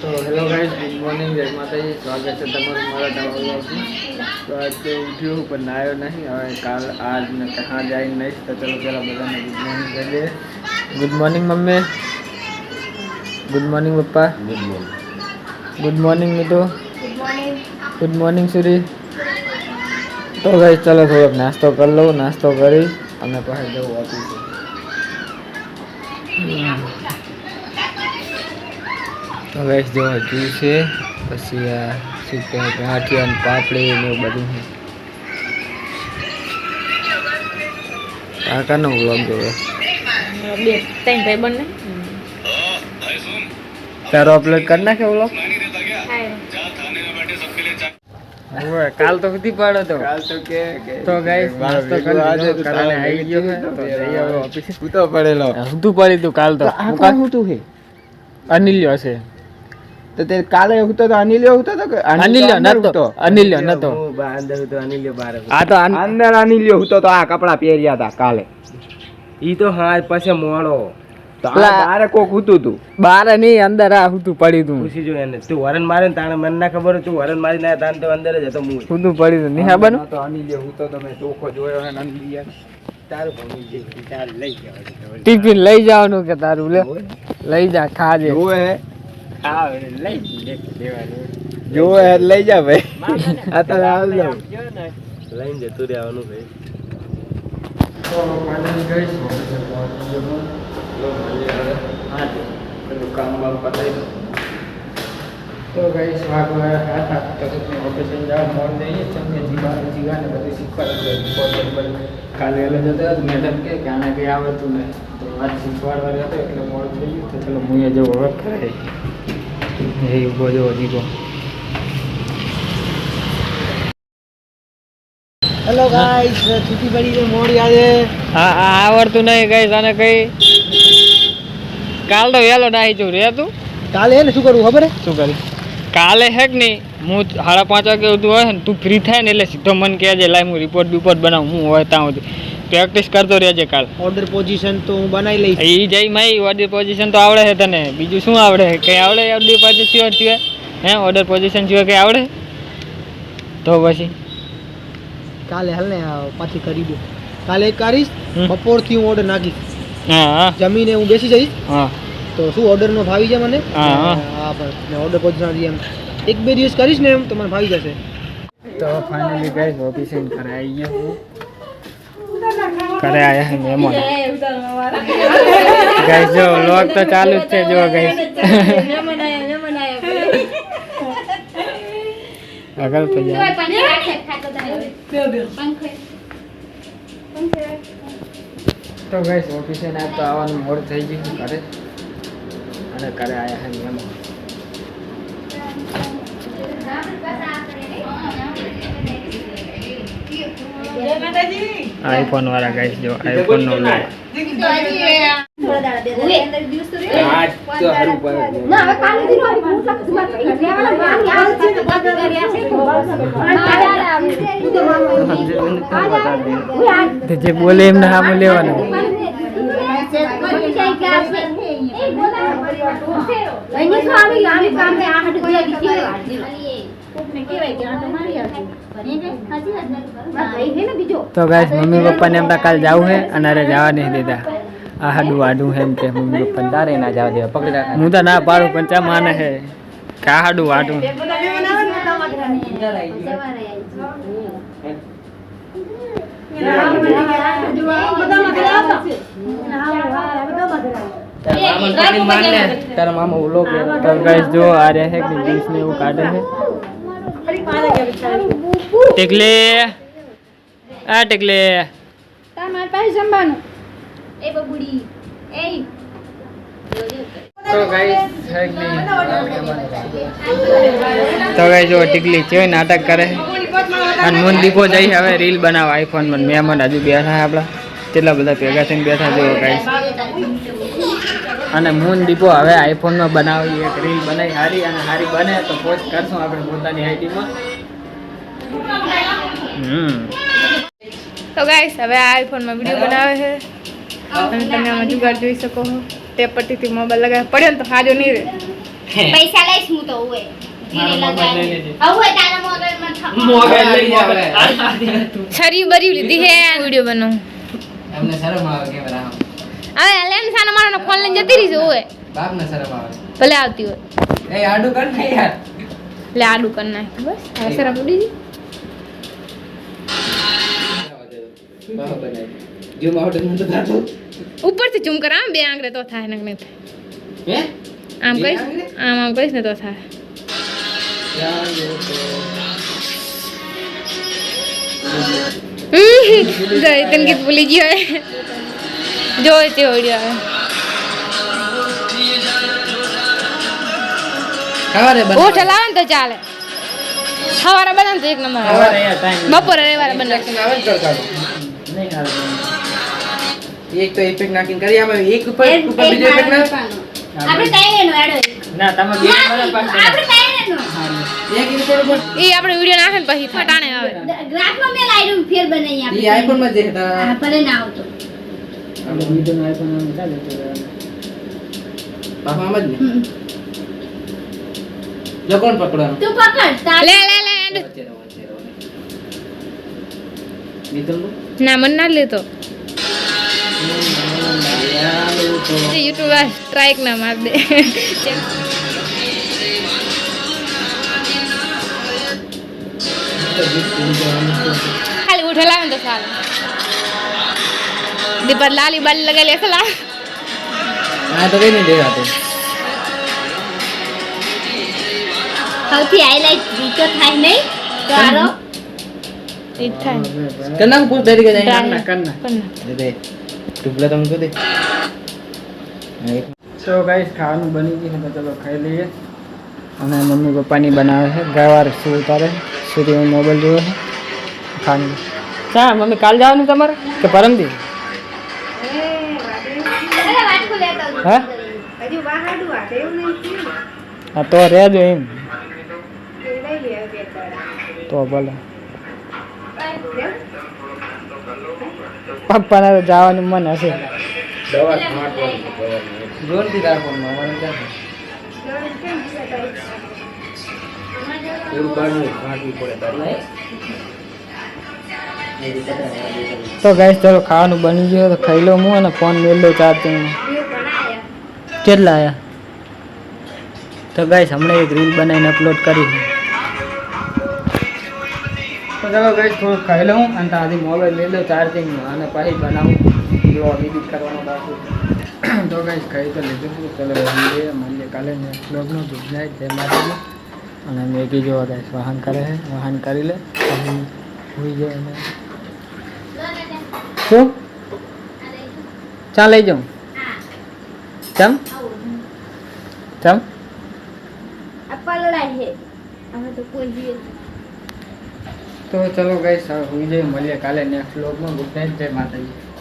तो hello guys, good morning, जय माता जी। स्वागत है તમારું મારા નવા વ્લોગમાં। તો આજે ઉઠ્યો હું પણ નાયો નહીં। હવે કાલ આજ ને કहाँ જાય નહીં તો ચલો પહેલાં બધાને ગુડ મોર્નિંગ કહી દે। Good morning mummy, good morning papa, good morning Mitu, good morning Suri. तो गाइस चलो થોડોક નાસ્તો કરી લો। નાસ્તો કરી અમે પછી જવું ઓફિસે। तो गाइस जो जूस है પછી આ શું કહેવાય ગાંઠિયા ને પાપડી ને એવું બધું છે। કાકાનો વ્લોગ જોવે બે ત્રણ ભાઈ બંને તારો અપલોડ કરી નાખે વ્લોગ। ઓય કાલ તો કદી પાડો તો કાલ તો કે તો ગાઈસ નાસ્તો કરી આજે કરાને આવી ગયો છે તો જઈ હવે ઓફિસે। હું તો પડેલો હું તું પડી તું કાલ તો હું તું હે અનિલ્યો છે तो तेरे काले होता तो अनिल्यो होता तो अनिल्यो नतो अनिल्यो नतो अंदर तो अनिल्यो बाहर आ तो अंदर अनिल्यो होता तो आ कपड़ा પહેર્યા હતા કાલે। ઈ તો હા પછી મોળો તો આ બારે કોક હતું તું બારે નહીં અંદર આ હતું પડી તું પૂછી જો એને તું હરણ મારે ને તાણે મને ના ખબર તું હરણ મારી ના તાણ તો અંદર જ હતો હું હતું પડી તું નહીં બનો તો અનિલ્યો હોતો તો મે ચોખો જોયો અને અનિલ્યો તારું ભમી જે તાર લઈ જાવ ટિફિન લઈ જવાનું કે તારું લે લઈ જા ખાજે ઓએ હા લઈ દેવાનું જો લઈ જા ભાઈ આ તો આવ જાવ લઈને જતું રહેવાનું ભાઈ। તો ફાઇનલી ગઈસ ઓફિસે પહોંચી ગયો લો ભાઈ હવે હા પેલું કામ બામ પતાવી દો। તો ગઈસ વાગો હતા તો ઓફિસે જાવ મોડ દઈએ તમને જીગાને બધું શીખવાડે કાલે એટલે જતો મેડમ કે આને કંઈ આવડતું નહીં તો આજ શીખવાડવા હતો એટલે મોડ થઈ ગયું તો ચલો હું એ જવું હવે કરાય એ ઉભો જો હજી હેલો ગાઈસ છૂટી પડી છે મોડી આજે હા આવડતું નહીં ગાઈસ આને કઈ કાલ તો વેલો નાહી જો રે તું કાલે એને શું કરવું ખબર હે શું કરી કાલે હે કે નહીં હું 5:30 વાગે ઉઠું હોય ને તું ફ્રી થાય ને એટલે સીધો મને કહેજે લાઈ હું રિપોર્ટ બનાવું હું હોય ત્યાં સુધી પ્રેક્ટિસ કરતો રહેજે કાલ। ઓર્ડર પોઝિશન તો હું બનાવી લઈશ એ જઈ માઈ ઓર્ડર પોઝિશન તો આવડે છે તને બીજું શું આવડે કઈ આવડે ઓર્ડર પોઝિશન સિવાય હે ઓર્ડર પોઝિશન સિવાય કઈ આવડે તો પછી કાલે હાલ ને પાછી કરી દો કાલે કરીશ બપોરથી હું ઓર્ડર નાખીશ હા જમીને હું બેસી જઈશ હા તો શું ઓર્ડર નો ભાવી જાય મને હા હા પણ ઓર્ડર પોઝિશન એમ એક બે દિવસ કરીશ ને એમ તો મને ભાવી જશે। તો ફાઇનલી ગાઈસ ઓફિસે ઘરે આવી ગયા હું करे आया है मेहमान गाइस जो लोग तो चालू थे जो गाइस अगल पे जा तो गाइस ऑफिस में तो आवन मोड થઈ ગયું કરે અને કરે આયા હે મેહમાન। आईफोन वाला गाइस जो आईफोन नो लो आज तो हरु पर ना હવે કાલે દીનો હું લખ તમાર લેવાના માન યાદ છે તો બાદ કર્યા છે જે બોલે એમને હામ લેવાનું એની સ્વામી આને કામ રે આ હટ ગયા દીધી કોકને કહેવાય કે આ તો મારી આવું तो गाइस मम्मी पापा ने अपना कल जाऊ है अनारे जावा नहीं देता आ हाडू हाडू है के मम्मी पापा तारे ना जावा दे पकड़ रखा मुदा ना पाड़ू पंचा माने है का हाडू हाडू तारा मामा वो लोग तो गाइस जो आ रहे हैं कि बीच में वो काटे हैं टिकले आ टिकले તમાર પાસે જમવાનું એ બબુડી એ તો ગાઈસ છે કે તો ગાઈસ જો ટિકલી છે નાટક કરે અને મન દીપો જઈ હવે રીલ બનાવ આઈફોન માં મહેમાન હજુ બેઠા આપડા કેટલા બધા ભેગા થઈને બેઠા જો ગાઈસ અને મૂન દીપો હવે આઈફોન માં બનાવી એક રીલ બનાવી હારી અને હારી બને તો પોસ્ટ કરશું આપણે પોતાની આઈડી માં। તો ગાઈસ હવે આ આઈફોન માં વિડિયો બનાવે છે અને તમે આમાં જુગાડ જોઈ શકો છો। તે પટ્ટીથી મોબાઈલ લગાવે પડે ને તો હાજો નહીં રહે પૈસા લઈશ હું તો ઓય ધીરે લગાય હવે તારા મોબાઈલમાં મોબાઈલ લઈ આવે છરી બરી લીધી હે વિડિયો બનાવું અમને શરમ આવે કેમેરા હવે લેન સાનો મારો ફોન લઈને જતી રહી છે ઓય બાપ ને શરમ આવે ભલે આવતી હોય એ આડું કર ને યાર લે આડું કર નાખ બસ હવે શરમ ઉડી ગઈ બાહ બનાવી જો માવડે હું તો ખાતો ઉપરથી ઝૂમ કર આમ બે આંગળે તો થાય ને નહીં હે આમ કઈશ આમ કઈશ ને તો થાય તને ગીત ભૂલી ગયો જો તે ઓડિયો ખાવા રે ઓ ચલાવે ને તો ચાલે સવારે બનાવ તો એક નંબર સવારે યાર ટાઈમ બપોરે રવિવારે બનાવ આવે જ કરતા નહીં આવે એક તો ઇફેક્ટ નાખીને કરી આમાં એક ઉપર બીજો ઇફેક્ટ ના આપણે તાઈનો એડો ના તમે બે મારા પાસે આપણે તાઈનો એક ઉપર ઉપર એ આપણે વિડિયો નાખે ને પછી ફટાણે આવે ગ્રાફમાં મેં લાઈડું ફેર બનાવી ઈ આપણે આઈફોન માં જે હતા હા ભલે ના આવતો આપણે વિડિયો નો આઈફોન માં ચાલે તો બાપા આમ જ ને જો કોણ પકડવાનું તું પકડ તાર લે લે લે મિત્ર ના મન ના લેતો યુટ્યુબ સ્ટ્રાઇક ના માર દે ખાલી ઉઠે લાવે ને તો ચાલે દીપર લાલી બાલી લગાઈ લે ખલા આ તો કઈ નહીં દેખાતું સૌથી હાઈલાઈટ વિડીયો થાય નહીં તો આરો ઈ થાય કરના પૂછ દેરી કે જાય કરના. કરના કરના. દે ટુકલા તમે તો દે તો ગાઈસ ખાવાનું બની ગયું છે તો ચલો ખાઈ લઈએ અને મમ્મી પપ્પાની બનાવે છે ગવાર શું ઉતારે સુધી મોબાઈલ જોવે છે ખાવાનું શા મમ્મી કાલ જવાનું તમારે કે પરમદી અરે વાટકો લેતો હા હજુ વાહાડું આટે એવું નહીં હા તો રહેજો એમ લઈ લે બે તારા તો ભલે પપ્પાને તો જવાનું મન હશે જોરથી રાખવાનું અમારે ક્યાં તો ગાઈસ ચલો ખાવાનું બની ગયું તો ખાઈ લો હું અને ફોન મેળ લો ચાર્જિંગ કેટલા આયા તો ગાઈસ હમણાં એક રીલ બનાવીને અપલોડ કરી છે તો ચાલો ગાઈસ થોડુંક ખાઈ લઉં અને તારી મોબાઈલ લઈ લો ચાર્જિંગમાં અને પછી બનાવું બ્લોગ એડિટ કરવાનો બાકી તો ગાઈસ ખાઈ તો લીધું ચલો મળીએ કાલે નેક્સ્ટ બ્લોગનો ગુડ નાઇટ જય માતાજી અને મેગી જોવા ગાઈસ વાહન કરે છે વાહન કરી લે પછી હોઈ જાય અને શું ચા લઈ જાઉં ચમ ચમ અપલ લાઈ હે અમે તો કોઈ જીએ તો ચલો ગાઈસ હવે હોઈ જાય મળીએ કાલે નેક્સ્ટ બ્લોગમાં ગુડ નાઇટ જય માતાજી